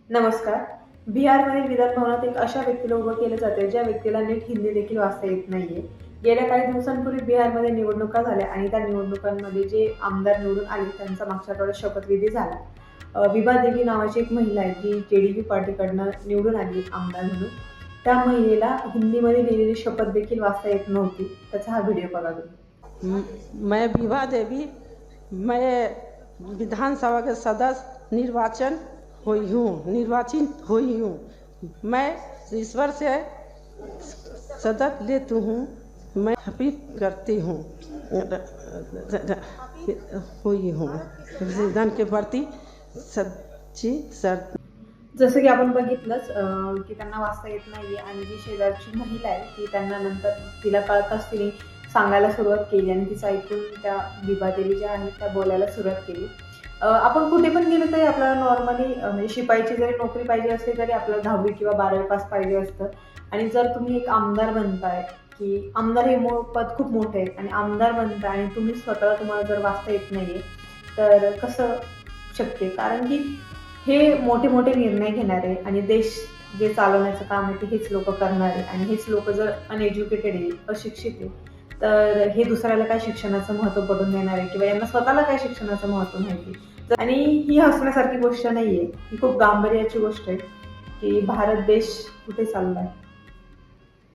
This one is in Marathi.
नमस्कार. बिहारमधील विधान भवनात एक अशा व्यक्तीला उभं केलं जाते, ज्या व्यक्तीला नीट हिंदी देखील वाचता येत नाहीये. गेल्या काही दिवसांपूर्वी बिहारमध्ये निवडणुका झाल्या आणि त्या निवडणुकांमध्ये जे आमदार निवडून आले, त्यांचा मागच्या आठवड्यात शपथविधी झाला. विभा देवी नावाची एक महिला आहे, जी जेडीयू पार्टीकडनं निवडून आली आमदार म्हणून. त्या महिलेला हिंदीमध्ये लिहिलेली शपथ देखील वाचता येत नव्हती. त्याचा हा व्हिडिओ बघा तुम्ही. मैं विभा देवी, मैं विधानसभा के सदस्य निर्वाचित हुई हूँ। मैं ईश्वर से सदत लेती हूँ। मैं अपील करती हूँ हुई हूँ संविधान के प्रति सच्ची श्रद्धा। जसं की आपण बघितलंच की त्यांना वाचता येत नाहीये आणि जी शेजारची महिला आहे ती त्यांना नंतर तिला कळताच तिने सांगायला सुरुवात केली आणि तिचं ऐकून त्या विभा देवी ज्या आहेत त्या बोलायला सुरुवात केली. आपण कुठे पण गेलो तरी आपल्याला नॉर्मली म्हणजे शिपाईची जरी नोकरी पाहिजे असली तरी आपल्याला 10वी किंवा 12वी पास पाहिजे असतं. आणि जर तुम्ही एक आमदार बनताय, की आमदार हे पद खूप मोठं आहे आणि आमदार बनताय आणि तुम्ही स्वतःला तुम्हाला जर वाचता येत नाहीये, तर कसं शक्य आहे? कारण की हे मोठे मोठे निर्णय घेणारे आणि देश जे चालवण्याचं काम आहे ते हेच लोक करणारे आणि हेच लोक जर अनएज्युकेटेड आहे, अशिक्षित आहे, तर हे दुसऱ्याला काय शिक्षणाचं महत्त्व पडून देणार आहे किंवा यांना स्वतःला काय शिक्षणाचं महत्त्व माहिती. आणि ही हसण्यासारखी गोष्ट नाहीये, ही खूप गांभीर्याची गोष्ट आहे की भारत देश कुठे चाललाय.